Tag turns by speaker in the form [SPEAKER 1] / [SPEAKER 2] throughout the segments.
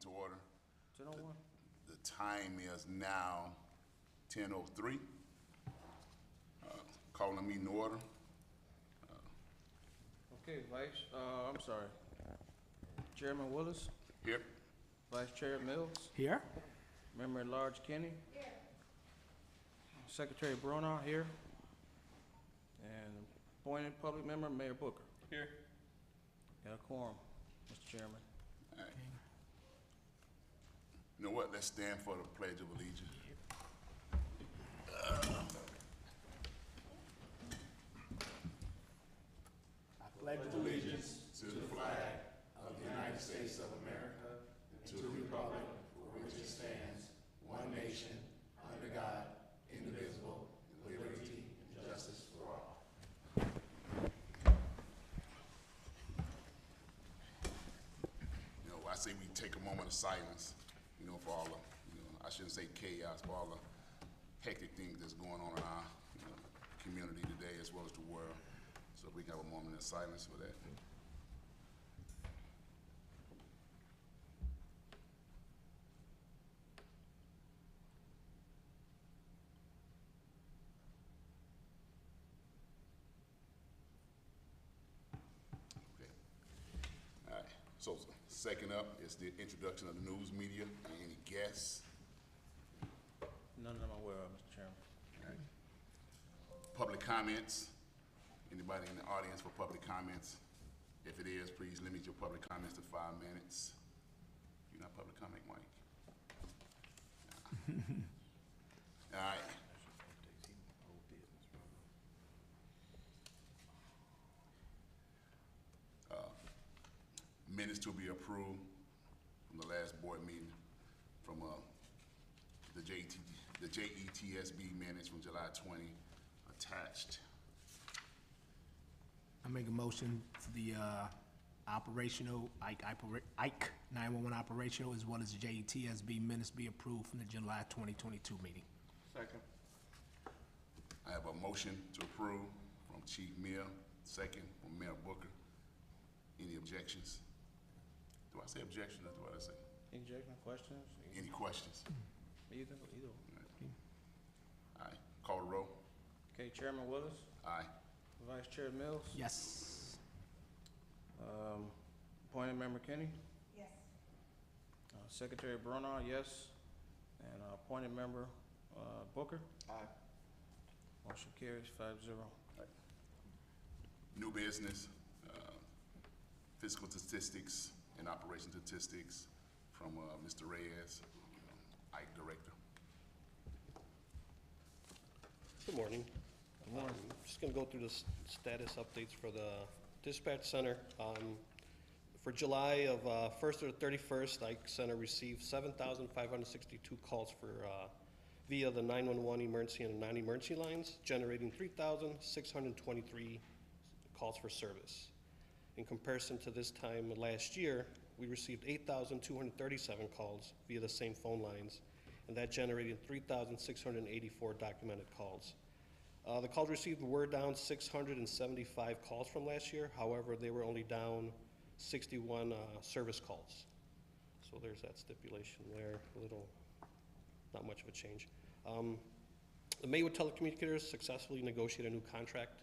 [SPEAKER 1] to order.
[SPEAKER 2] 10:01.
[SPEAKER 1] The time is now 10:03. Calling the meeting to order.
[SPEAKER 2] Okay, Chairman Willis,
[SPEAKER 1] Here.
[SPEAKER 2] Vice Chair Mills,
[SPEAKER 3] Here.
[SPEAKER 2] Member at Large Kenny. Here. Secretary Bronaugh here. And appointed public member, Mayor Booker.
[SPEAKER 4] Here.
[SPEAKER 2] Got a quorum, Mr. Chairman.
[SPEAKER 1] All right. You know what? Let's stand for the Pledge of Allegiance.
[SPEAKER 3] Pledge allegiance
[SPEAKER 1] To the flag of the United States of America and to the republic for which it stands, one nation, under God, indivisible, with liberty and justice for all. You know, I say we take a moment of silence, you know, for all the, I shouldn't say chaos, for all the hectic things that's going on in our community today as well as the world. So we can have a moment of silence for that. Okay. All right. So second up is the introduction of the news media. Any guests?
[SPEAKER 2] None I'm aware of, Mr. Chairman.
[SPEAKER 1] All right. Public comments. Anybody in the audience for public comments? If it is, please limit your public comments to 5 minutes. You're not public comment, Mike. All right. Minutes to be approved from the last board meeting from the JETSB minutes from July 20 attached.
[SPEAKER 3] I make a motion for the operational IKE 911 operational as well as the JETSB minutes be approved from the July 2022 meeting.
[SPEAKER 4] Second.
[SPEAKER 1] I have a motion to approve from Chief Mill, second from Mayor Booker. Any objections? Do I say objection or do I say?
[SPEAKER 2] Objection, questions?
[SPEAKER 1] Any questions?
[SPEAKER 2] Either.
[SPEAKER 1] All right, call the roll.
[SPEAKER 2] Okay, Chairman Willis,
[SPEAKER 1] Aye.
[SPEAKER 2] Vice Chair Mills.
[SPEAKER 3] Yes.
[SPEAKER 2] Appointed member Kenny.
[SPEAKER 5] Yes.
[SPEAKER 2] Secretary Bronaugh, yes. And appointed member Booker.
[SPEAKER 4] Aye.
[SPEAKER 2] Motion carries 5-0.
[SPEAKER 1] New business, physical statistics and operation statistics from Mr. Reyes, IKE Director.
[SPEAKER 6] Good morning.
[SPEAKER 2] Good morning.
[SPEAKER 6] Just going to go through the status updates for the dispatch center. For July of 1st to the 31st, IKE Center received 7,562 calls for via the 911 emergency and non-emergency lines, generating 3,623 calls for service. In comparison to this time last year, we received 8,237 calls via the same phone lines, and that generated 3,684 documented calls. The calls received were down 675 calls from last year. However, they were only down 61 service calls. So there's that stipulation there, not much of a change. The Maywood Telecommunicators successfully negotiated a new contract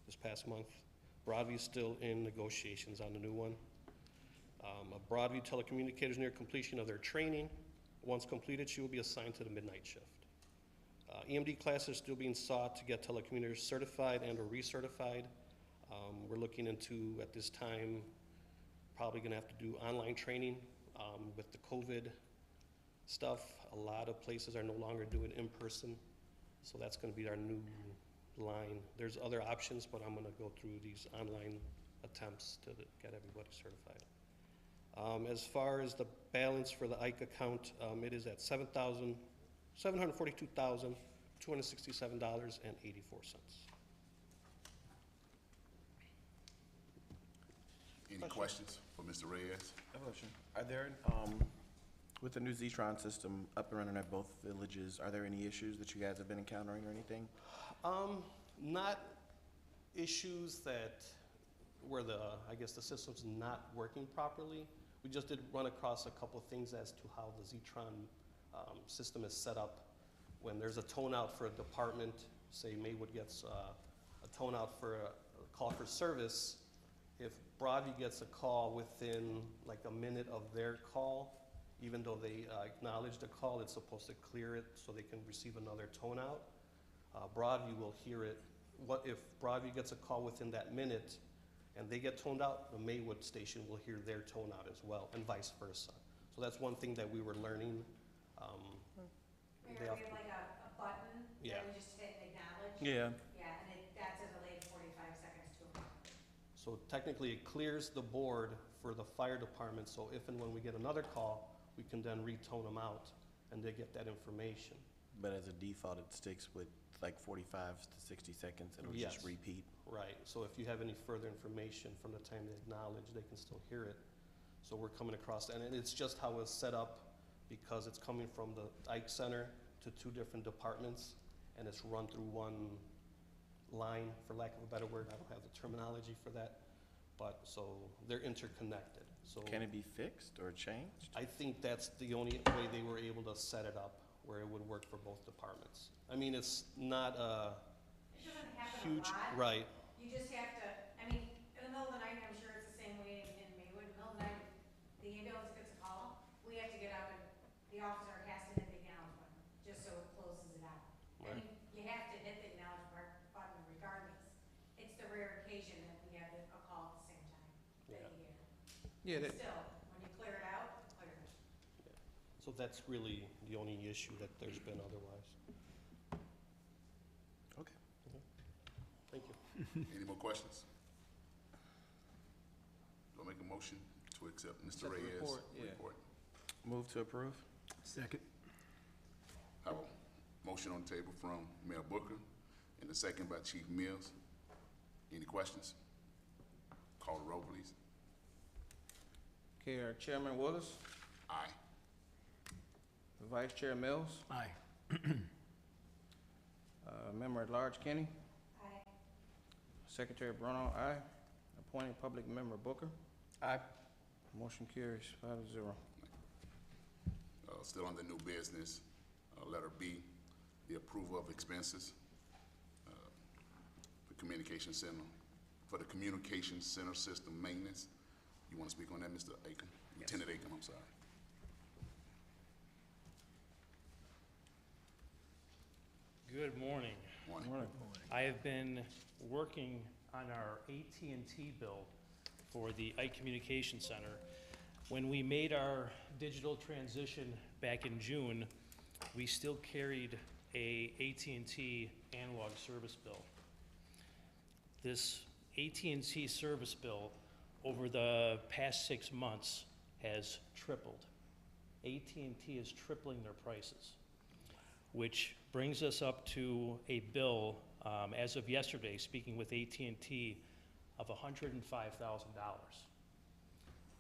[SPEAKER 6] this past month. Broadview is still in negotiations on the new one. Broadview Telecommunicators near completion of their training. Once completed, she will be assigned to the midnight shift. EMD classes are still being sought to get telecommunicators certified and or recertified. We're looking into, at this time, probably gonna have to do online training. With the COVID stuff, a lot of places are no longer doing in person, so that's gonna be our new line. There's other options, but I'm gonna go through these online attempts to get everybody certified. As far as the balance for the IKE account, it is at $742,267.84.
[SPEAKER 1] Any questions for Mr. Reyes?
[SPEAKER 4] I have a question. Are there, with the new Zetron system up and running at both villages, are there any issues that you guys have been encountering or anything?
[SPEAKER 6] Not issues that where I guess the system's not working properly. We just did run across a couple of things as to how the Z-Tron system is set up. When there's a tone out for a department, say Maywood gets a tone out for a call for service, if Broadview gets a call within like a minute of their call, even though they acknowledge the call, it's supposed to clear it so they can receive another tone out. Broadview will hear it. What if Broadview gets a call within that minute and they get toned out, the Maywood station will hear their tone out as well, and vice versa. So that's one thing that we were learning.
[SPEAKER 5] We have like a button
[SPEAKER 6] Yeah.
[SPEAKER 5] that we just hit acknowledge.
[SPEAKER 6] Yeah.
[SPEAKER 5] Yeah, and that's a delay of 45 seconds to a minute.
[SPEAKER 6] So technically, it clears the board for the fire department, so if and when we get another call, we can then retone them out, and they get that information.
[SPEAKER 4] But as a default, it sticks with like 45 to 60 seconds, it'll just
[SPEAKER 6] Yes.
[SPEAKER 4] repeat.
[SPEAKER 6] Right, so if you have any further information from the time they acknowledge, they can still hear it. So we're coming across, and it's just how it's set up, because it's coming from the Ike Center to two different departments, and it's run through one line, for lack of a better word. I don't have the terminology for that, but so they're interconnected. So
[SPEAKER 4] Can it be fixed or changed?
[SPEAKER 6] I think that's the only way they were able to set it up, where it would work for both departments. I mean, it's not a
[SPEAKER 5] It doesn't happen
[SPEAKER 6] huge,
[SPEAKER 5] a lot.
[SPEAKER 6] right,
[SPEAKER 5] You just have to, I mean, in the middle of the night, I'm sure it's the same way in Maywood, in the middle of the night, the ambulance gets a call, we have to get out and the officer has to hit the acknowledge button, just so it closes it out. I
[SPEAKER 6] Right.
[SPEAKER 5] mean, you have to hit the acknowledge button regardless. It's the rare occasion that we have a call at the same time that you hear.
[SPEAKER 2] Yeah, that,
[SPEAKER 5] Still, when you clear it out, clear it.
[SPEAKER 6] so that's really the only issue that there's been otherwise.
[SPEAKER 4] Okay.
[SPEAKER 6] Thank you.
[SPEAKER 1] Any more questions? Do I make a motion to accept Mr.
[SPEAKER 2] Accept the
[SPEAKER 1] Reyes'
[SPEAKER 2] report, yeah.
[SPEAKER 1] report?
[SPEAKER 4] Move to approve?
[SPEAKER 3] Second.
[SPEAKER 1] Have a motion on the table from Mayor Booker and a second by Chief Mills. Any questions? Call the roll, please.
[SPEAKER 2] okay, our Chairman Willis,
[SPEAKER 1] Aye.
[SPEAKER 2] Vice Chair Mills,
[SPEAKER 3] Aye.
[SPEAKER 2] Member at Large Kenny,
[SPEAKER 5] Aye.
[SPEAKER 2] Secretary Bruno, aye. Appointed Public Member Booker,
[SPEAKER 4] Aye.
[SPEAKER 2] motion carries 5-0.
[SPEAKER 1] Still under new business, letter B, the approval of expenses. The communication center, for the communication center system maintenance. You want to speak on that, Mr. Aiken? Lieutenant Aiken, I'm sorry.
[SPEAKER 7] Good morning.
[SPEAKER 1] Morning.
[SPEAKER 7] I have been working on our AT&T bill for the IKE Communication Center. When we made our digital transition back in June, we still carried a AT&T analog service bill. This AT&T service bill over the past 6 months has tripled. AT&T is tripling their prices, which brings us up to a bill, as of yesterday, speaking with AT&T, of $105,000.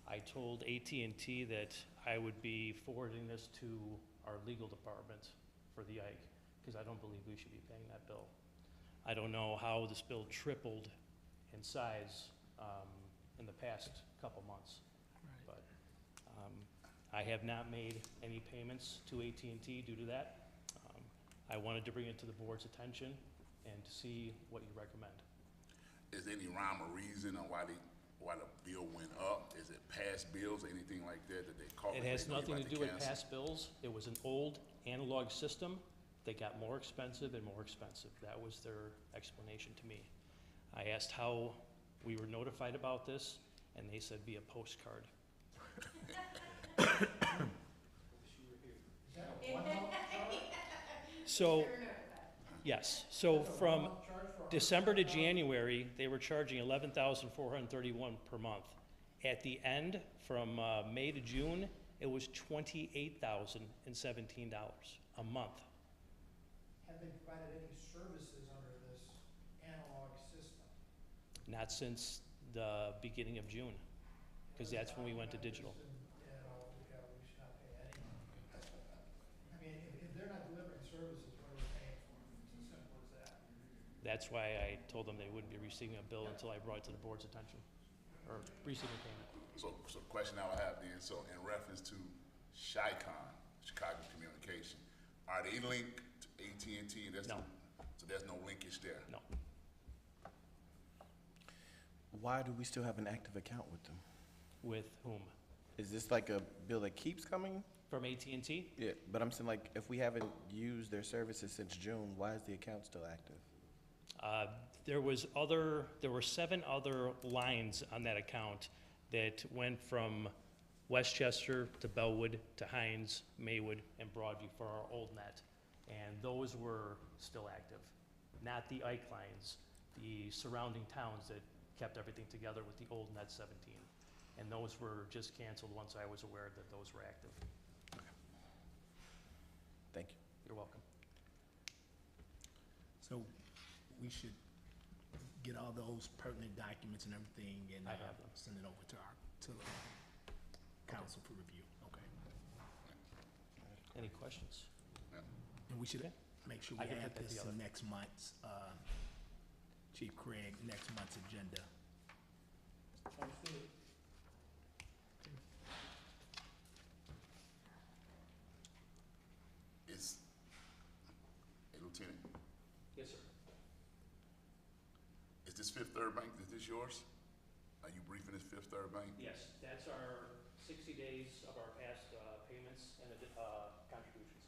[SPEAKER 7] I told AT&T that I would be forwarding this to our legal department for the IKE, because I don't believe we should be paying that bill. I don't know how this bill tripled in size in the past couple months. But I have not made any payments to AT&T due to that. I wanted to bring it to the board's attention and to see what you recommend.
[SPEAKER 1] Is there any rhyme or reason on why the bill went up? Is it past bills or anything like that that they call?
[SPEAKER 7] It has nothing to do with past bills. It was an old analog system that got more expensive and more expensive. That was their explanation to me. I asked how we were notified about this, and they said via postcard. So, yes, so from December to January, they were charging $11,431 per month. At the end, from May to June, it was $28,017 a month.
[SPEAKER 8] Have they provided any services under this analog system?
[SPEAKER 7] Not since the beginning of June, because that's when we went to digital.
[SPEAKER 8] You know, we should not pay any. I mean, if they're not delivering services, what are we paying for? It's as simple as that.
[SPEAKER 7] That's why I told them they wouldn't be receiving a bill until I brought it to the board's attention, or receiving payment.
[SPEAKER 1] So the question I would have then, so in reference to Chi-Con, Chicago Communication, are they linked to AT&T?
[SPEAKER 7] No.
[SPEAKER 1] So there's no linkage there?
[SPEAKER 7] No.
[SPEAKER 4] Why do we still have an active account with them?
[SPEAKER 7] With whom?
[SPEAKER 4] Is this like a bill that keeps coming?
[SPEAKER 7] From AT&T?
[SPEAKER 4] Yeah, but I'm saying like, if we haven't used their services since June, why is the account still active?
[SPEAKER 7] There were 7 other lines on that account that went from Westchester to Bellwood to Hines, Maywood, and Broadview for our old net. And those were still active, not the IKE lines, the surrounding towns that kept everything together with the old net 17. And those were just canceled once I was aware that those were active.
[SPEAKER 4] Thank you.
[SPEAKER 7] You're welcome.
[SPEAKER 3] So we should get all those pertinent documents and everything and
[SPEAKER 7] I have them.
[SPEAKER 3] send it over to the council for review, okay?
[SPEAKER 7] Any questions?
[SPEAKER 3] And we should
[SPEAKER 7] Okay.
[SPEAKER 3] make sure
[SPEAKER 7] I
[SPEAKER 3] we
[SPEAKER 7] can
[SPEAKER 3] add
[SPEAKER 7] put that
[SPEAKER 3] this to
[SPEAKER 7] together.
[SPEAKER 3] next month's, Chief Craig, next month's agenda.
[SPEAKER 2] Understood.
[SPEAKER 1] Is, hey Lieutenant,
[SPEAKER 7] Yes, sir.
[SPEAKER 1] is this Fifth Third Bank, is this yours? Are you briefing this Fifth Third Bank?
[SPEAKER 7] Yes, that's our 60 days of our past payments and contributions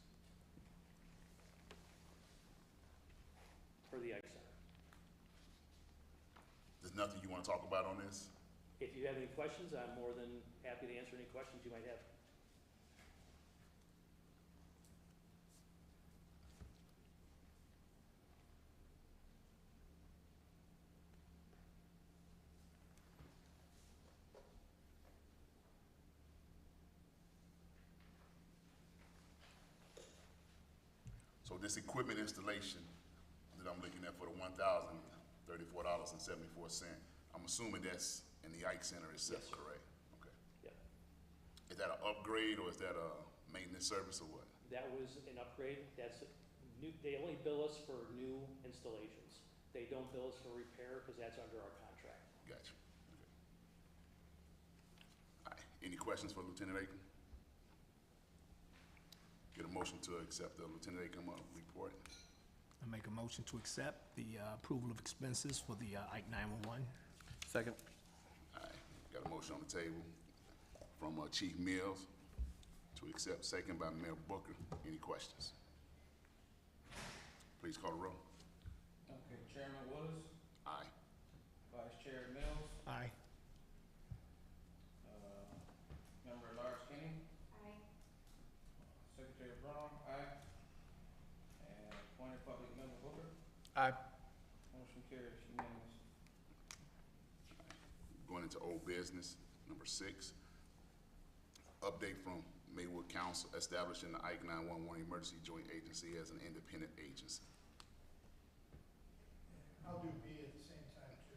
[SPEAKER 7] for the IKE Center.
[SPEAKER 1] There's nothing you want to talk about on this?
[SPEAKER 7] If you have any questions, I'm more than happy to answer any questions you might have.
[SPEAKER 1] So this equipment installation that I'm looking at for the $1,034.74, I'm assuming that's in the Ike Center itself,
[SPEAKER 7] Yes, sir.
[SPEAKER 1] correct? Okay.
[SPEAKER 7] Yeah.
[SPEAKER 1] Is that an upgrade or is that a maintenance service or what?
[SPEAKER 7] That was an upgrade. That's new. They only bill us for new installations. They don't bill us for repair because that's under our contract.
[SPEAKER 1] Gotcha. Okay. All right, any questions for Lieutenant Aiken? Get a motion to accept the Lieutenant Aiken report.
[SPEAKER 3] I make a motion to accept the approval of expenses for the Ike 911.
[SPEAKER 4] Second.
[SPEAKER 1] All right, got a motion on the table from Chief Mills to accept, second by Mayor Booker. Any questions? Please call the roll.
[SPEAKER 2] Okay, Chairman Willis,
[SPEAKER 1] Aye.
[SPEAKER 2] Vice Chair Mills,
[SPEAKER 3] Aye.
[SPEAKER 2] Member Lars Kenny,
[SPEAKER 5] Aye.
[SPEAKER 2] Secretary Brown, aye. And appointed public member Booker,
[SPEAKER 4] Aye.
[SPEAKER 2] motion carries unanimous.
[SPEAKER 1] Going into old business, number 6. Update from Maywood Council establishing the Ike 911 Emergency Joint Agency as an independent agency.
[SPEAKER 8] I'll do B at the same time too.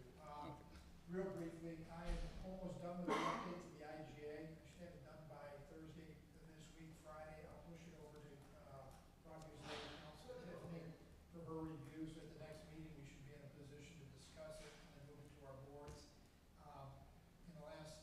[SPEAKER 8] Real briefly, I am almost done with the update to the IGA. I should have it done by Thursday of this week, Friday. I'll push it over to Broadview's legal counsel, Tiffany, for her review. So at the next meeting, we should be in a position to discuss it and then move it to our boards. In the last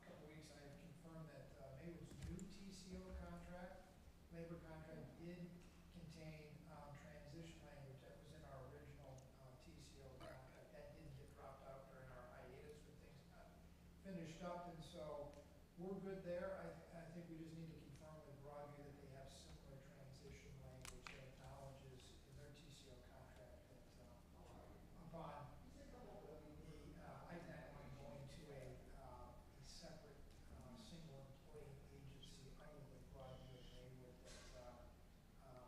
[SPEAKER 8] couple weeks, I have confirmed that Maywood's new TCO contract, labor contract, did contain transition language that was in our original TCO contract. That didn't get dropped out during our hiatus when things got finished up, and so we're good there. I think we just need to confirm with Broadview that they have similar transition language that acknowledges in their TCO contract that upon the ITAC going to a separate single employee agency other than Broadview and Maywood, that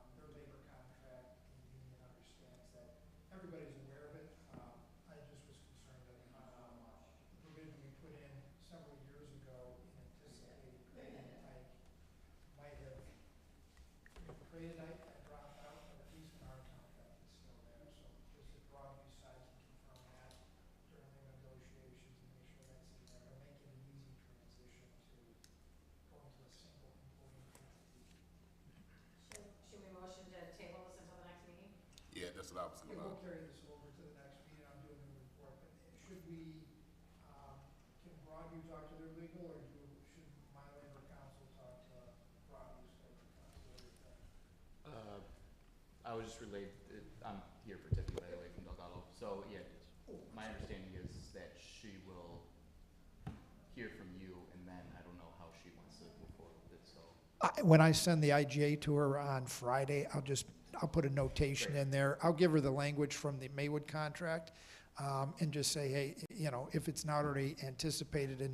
[SPEAKER 8] their labor contract and the union understands that. Everybody's aware of it. I just was concerned that the provision we put in several years ago in anticipating creating Ike might have created Ike and dropped out, but at least in our contract it's still there. So just if Broadview side can confirm that during the negotiations and make sure that's in there, it'll make it an easy transition to going to a single employee entity.
[SPEAKER 5] Should we motion to table this until the next meeting?
[SPEAKER 1] Yeah, that's what I was
[SPEAKER 8] Yeah,
[SPEAKER 1] gonna,
[SPEAKER 8] we'll carry this over to the next meeting. I'll do a new report, but should we, can Broadview Broadview talk to their legal, or should my labor counsel talk to Broadview's labor counsel? What do you think?
[SPEAKER 9] I was just relayed, I'm here for Tiffany, by the way, from Delgado. So, yeah, my understanding is that she will hear from you, and then I don't know how she wants to move forward with it, so.
[SPEAKER 8] When I send the IGA to her on Friday, I'll put a notation in there. I'll give her the language from the Maywood contract, and just say, hey, you know, if it's not already anticipated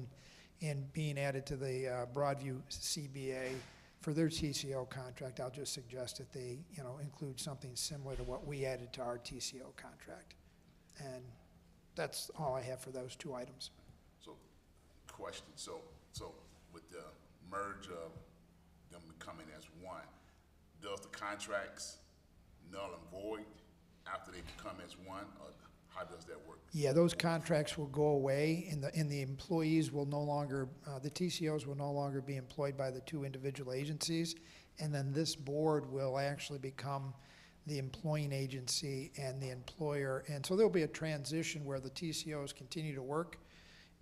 [SPEAKER 8] in being added to the Broadview CBA for their TCO contract, I'll just suggest that they, you know, include something similar to what we added to our TCO contract. And that's all I have for those two items.
[SPEAKER 1] So, question, so with the merge of them becoming as one, does the contracts null and void after they become as one, or how does that work?
[SPEAKER 8] Yeah, those contracts will go away, and the employees will no longer, the TCOs will no longer be employed by the two individual agencies, and then this board will actually become the employing agency and the employer. And so there'll be a transition where the TCOs continue to work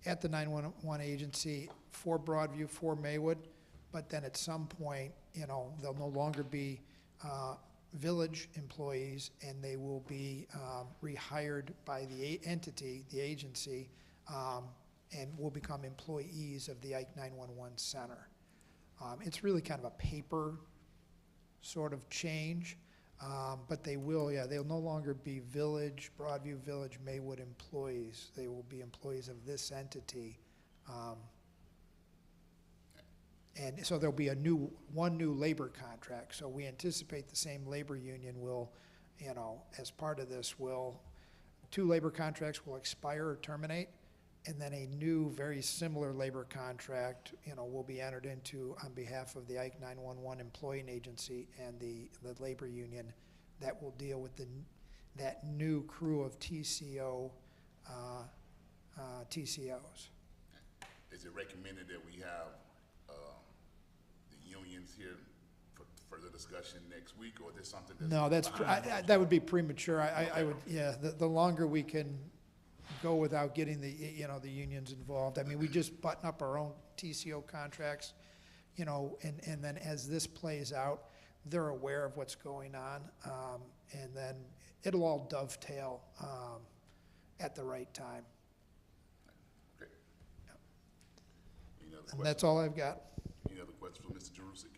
[SPEAKER 8] at the 911 agency for Broadview, for Maywood, but then at some point, you know, they'll no longer be village employees, and they will be rehired by the entity, the agency, and will become employees of the IKE 911 Center. It's really kind of a paper sort of change, but they will, yeah, they'll no longer be Village, Broadview Village, Maywood employees. They will be employees of this entity. And so there'll be one new labor contract. So we anticipate the same labor union will, you know, as part of this two labor contracts will expire or terminate, and then a new, very similar labor contract, you know, will be entered into on behalf of the IKE 911 employing agency and the labor union that will deal with that new crew of TCOs.
[SPEAKER 1] Is it recommended that we have the unions here for further discussion next week, or is this something that's?
[SPEAKER 8] No, that would be premature. I would, yeah, the longer we can go without getting the, you know, the unions involved. I mean, we just button up our own TCO contracts, you know, and then as this plays out, they're aware of what's going on, and then it'll all dovetail at the right time.
[SPEAKER 1] Okay. Any other
[SPEAKER 8] And
[SPEAKER 1] questions?
[SPEAKER 8] that's all I've got.
[SPEAKER 1] Any other questions for Mr. Jerusik?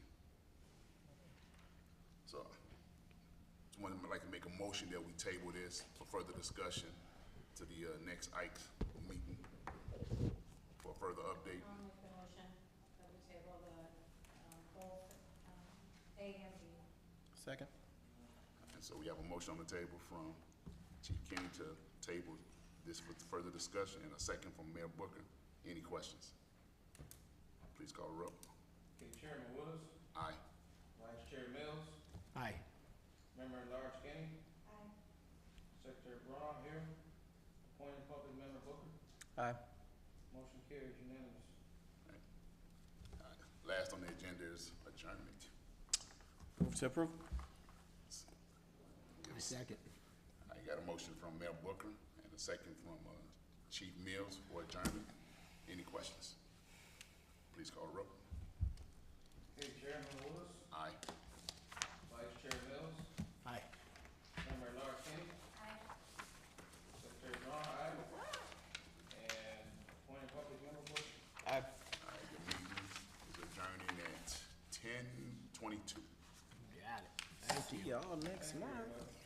[SPEAKER 1] So, someone would like to make a motion that we table this for further discussion to the next IKE meeting for further update.
[SPEAKER 5] I'll make the motion that we table both A and B.
[SPEAKER 4] Second?
[SPEAKER 1] And so we have a motion on the table from Chief Kenny to table this for further discussion, and a second from Mayor Booker. Any questions? Please call the roll.
[SPEAKER 2] Okay, Chairman Willis,
[SPEAKER 1] Aye.
[SPEAKER 2] Vice Chair Mills,
[SPEAKER 3] Aye.
[SPEAKER 2] Member at Large Kenny,
[SPEAKER 5] Aye.
[SPEAKER 2] Secretary Braun here, appointed public member Booker,
[SPEAKER 4] Aye.
[SPEAKER 2] motion carries unanimous.
[SPEAKER 1] Last on the agenda is adjournment.
[SPEAKER 4] Move to approve?
[SPEAKER 3] Second.
[SPEAKER 1] I got a motion from Mayor Booker and a second from Chief Mills for adjournment. Any questions? Please call the roll.
[SPEAKER 2] Okay, Chairman Willis,
[SPEAKER 1] Aye.
[SPEAKER 2] Vice Chair Mills,
[SPEAKER 3] Aye.
[SPEAKER 2] Member at Large Kenny,
[SPEAKER 5] Aye.
[SPEAKER 2] Secretary Braun, aye, and appointed public member Booker.
[SPEAKER 4] Aye.
[SPEAKER 1] All right, the meeting is adjourning at 10:22.
[SPEAKER 3] Got it. Thank you.
[SPEAKER 4] See y'all next month.